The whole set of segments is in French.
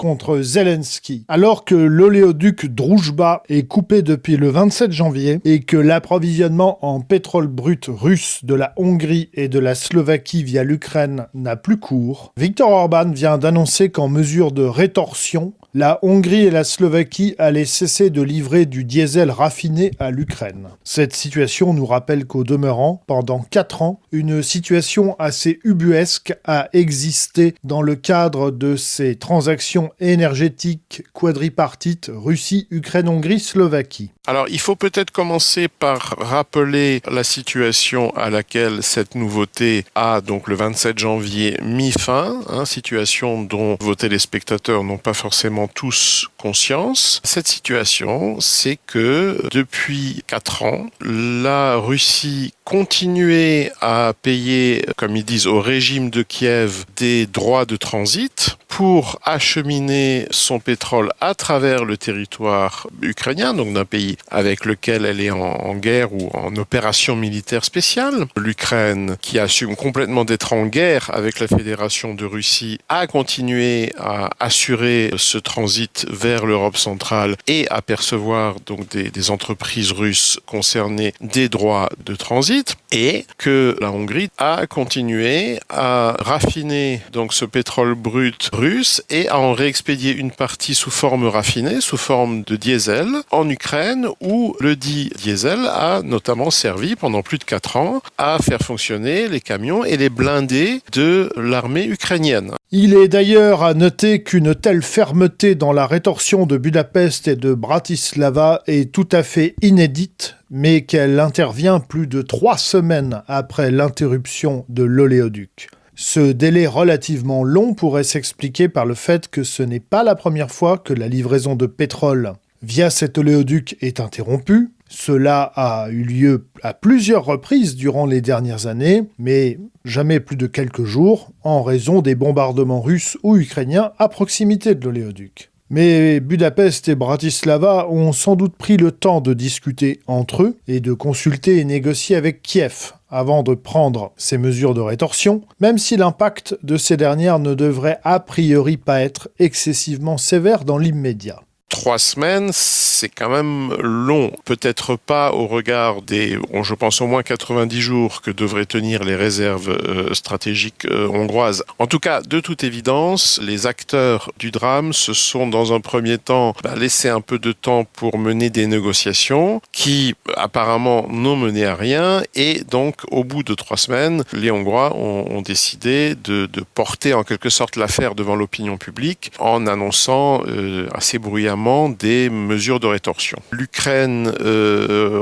contre Zelensky. Alors que l'oléoduc Droujba est coupé depuis le 27 janvier et que l'approvisionnement en pétrole brut russe de la Hongrie et de la Slovaquie via l'Ukraine n'a plus cours, Viktor Orban vient d'annoncer qu'en mesure de rétorsion, la Hongrie et la Slovaquie allaient cesser de livrer du diesel raffiné à l'Ukraine. Cette situation nous rappelle qu'au demeurant, pendant 4 ans, une situation assez ubuesque a existé dans le cadre de ces transactions énergétiques quadripartites Russie, Ukraine, Hongrie, Slovaquie. Alors, il faut peut-être commencer par rappeler la situation à laquelle cette nouveauté a, donc le 27 janvier, mis fin, situation dont vos téléspectateurs n'ont pas forcément tous conscience. Cette situation, c'est que depuis 4 ans, la Russie continuait à payer, comme ils disent, au régime de Kiev des droits de transit pour acheminer son pétrole à travers le territoire ukrainien, donc d'un pays avec lequel elle est en guerre ou en opération militaire spéciale. L'Ukraine, qui assume complètement d'être en guerre avec la Fédération de Russie, a continué à assurer ce transit vers l'Europe centrale et à percevoir donc des entreprises russes concernées des droits de transit, et que la Hongrie a continué à raffiner donc ce pétrole brut russe et à en réexpédier une partie sous forme raffinée, sous forme de diesel, en Ukraine, où le dit diesel a notamment servi pendant plus de 4 ans à faire fonctionner les camions et les blindés de l'armée ukrainienne. Il est d'ailleurs à noter qu'une telle fermeté dans la rétorsion de Budapest et de Bratislava est tout à fait inédite, mais qu'elle intervient plus de 3 semaines après l'interruption de l'oléoduc. Ce délai relativement long pourrait s'expliquer par le fait que ce n'est pas la première fois que la livraison de pétrole via cet oléoduc est interrompue. Cela a eu lieu à plusieurs reprises durant les dernières années, mais jamais plus de quelques jours, en raison des bombardements russes ou ukrainiens à proximité de l'oléoduc. Mais Budapest et Bratislava ont sans doute pris le temps de discuter entre eux et de consulter et négocier avec Kiev avant de prendre ces mesures de rétorsion, même si l'impact de ces dernières ne devrait a priori pas être excessivement sévère dans l'immédiat. 3 semaines, c'est quand même long. Peut-être pas au regard des, je pense au moins 90 jours que devraient tenir les réserves stratégiques hongroises. En tout cas, de toute évidence, les acteurs du drame se sont dans un premier temps laissé un peu de temps pour mener des négociations qui apparemment n'ont mené à rien, et donc au bout de 3 semaines, les Hongrois ont décidé de porter en quelque sorte l'affaire devant l'opinion publique en annonçant assez bruyamment des mesures de rétorsion. L'Ukraine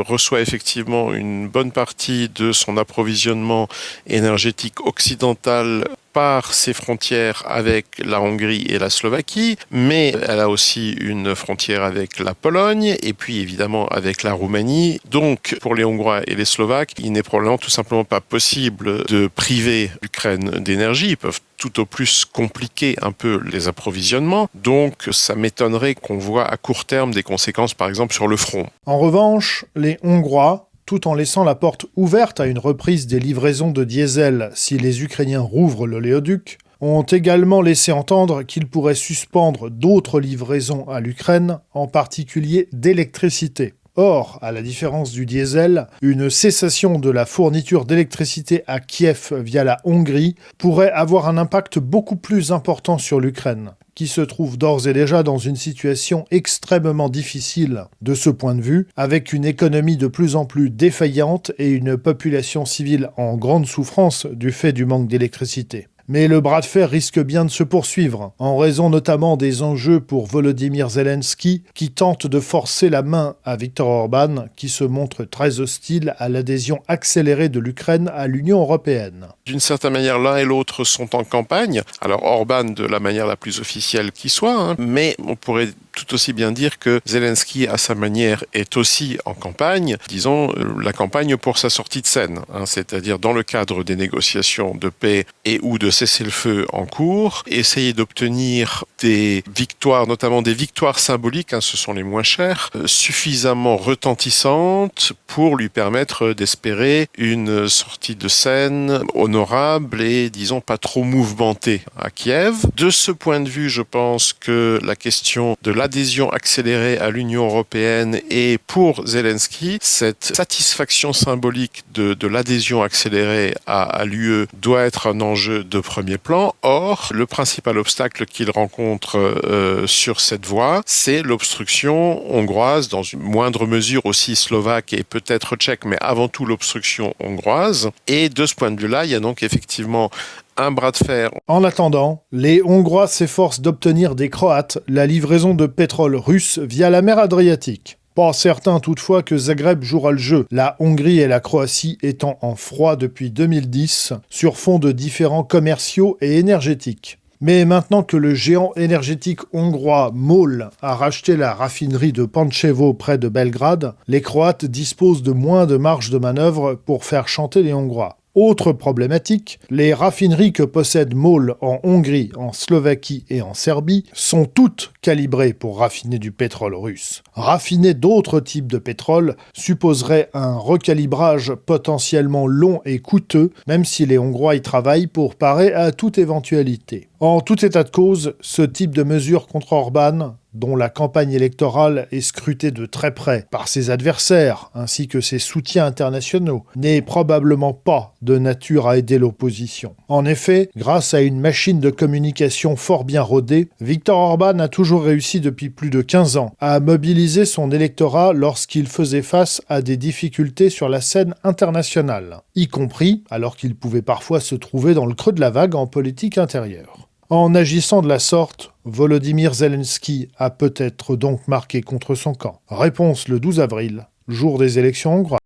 reçoit effectivement une bonne partie de son approvisionnement énergétique occidental par ses frontières avec la Hongrie et la Slovaquie, mais elle a aussi une frontière avec la Pologne et puis évidemment avec la Roumanie. Donc pour les Hongrois et les Slovaques, il n'est probablement tout simplement pas possible de priver l'Ukraine d'énergie. Ils peuvent tout au plus compliquer un peu les approvisionnements. Donc ça m'étonnerait qu'on voit à court terme des conséquences par exemple sur le front. En revanche, les Hongrois, tout en laissant la porte ouverte à une reprise des livraisons de diesel si les Ukrainiens rouvrent l'oléoduc, ont également laissé entendre qu'ils pourraient suspendre d'autres livraisons à l'Ukraine, en particulier d'électricité. Or, à la différence du diesel, une cessation de la fourniture d'électricité à Kiev via la Hongrie pourrait avoir un impact beaucoup plus important sur l'Ukraine, qui se trouve d'ores et déjà dans une situation extrêmement difficile de ce point de vue, avec une économie de plus en plus défaillante et une population civile en grande souffrance du fait du manque d'électricité. Mais le bras de fer risque bien de se poursuivre, en raison notamment des enjeux pour Volodymyr Zelensky, qui tente de forcer la main à Viktor Orban, qui se montre très hostile à l'adhésion accélérée de l'Ukraine à l'Union européenne. D'une certaine manière, l'un et l'autre sont en campagne. Alors Orban de la manière la plus officielle qui soit, mais on pourrait tout aussi bien dire que Zelensky, à sa manière, est aussi en campagne, disons, la campagne pour sa sortie de scène, c'est-à-dire dans le cadre des négociations de paix et ou de cessez-le-feu en cours, essayer d'obtenir des victoires, notamment des victoires symboliques, ce sont les moins chères, suffisamment retentissantes pour lui permettre d'espérer une sortie de scène honorable et, disons, pas trop mouvementée à Kiev. De ce point de vue, je pense que la question de l'adhésion accélérée à l'Union européenne et pour Zelensky, cette satisfaction symbolique de l'adhésion accélérée à l'UE doit être un enjeu de premier plan. Or, le principal obstacle qu'il rencontre sur cette voie, c'est l'obstruction hongroise, dans une moindre mesure aussi slovaque et peut-être tchèque, mais avant tout l'obstruction hongroise. Et de ce point de vue-là, il y a donc effectivement un bras de fer. En attendant, les Hongrois s'efforcent d'obtenir des Croates la livraison de pétrole russe via la mer Adriatique. Pas certain toutefois que Zagreb jouera le jeu, la Hongrie et la Croatie étant en froid depuis 2010 sur fond de différends commerciaux et énergétiques. Mais maintenant que le géant énergétique hongrois MOL a racheté la raffinerie de Pančevo près de Belgrade, les Croates disposent de moins de marge de manœuvre pour faire chanter les Hongrois. Autre problématique, les raffineries que possède MOL en Hongrie, en Slovaquie et en Serbie sont toutes calibrées pour raffiner du pétrole russe. Raffiner d'autres types de pétrole supposerait un recalibrage potentiellement long et coûteux, même si les Hongrois y travaillent pour parer à toute éventualité. En tout état de cause, ce type de mesure contre Orban, dont la campagne électorale est scrutée de très près par ses adversaires ainsi que ses soutiens internationaux, n'est probablement pas de nature à aider l'opposition. En effet, grâce à une machine de communication fort bien rodée, Viktor Orban a toujours réussi depuis plus de 15 ans à mobiliser son électorat lorsqu'il faisait face à des difficultés sur la scène internationale, y compris alors qu'il pouvait parfois se trouver dans le creux de la vague en politique intérieure. En agissant de la sorte, Volodymyr Zelensky a peut-être donc marqué contre son camp. Réponse le 12 avril, jour des élections hongroises.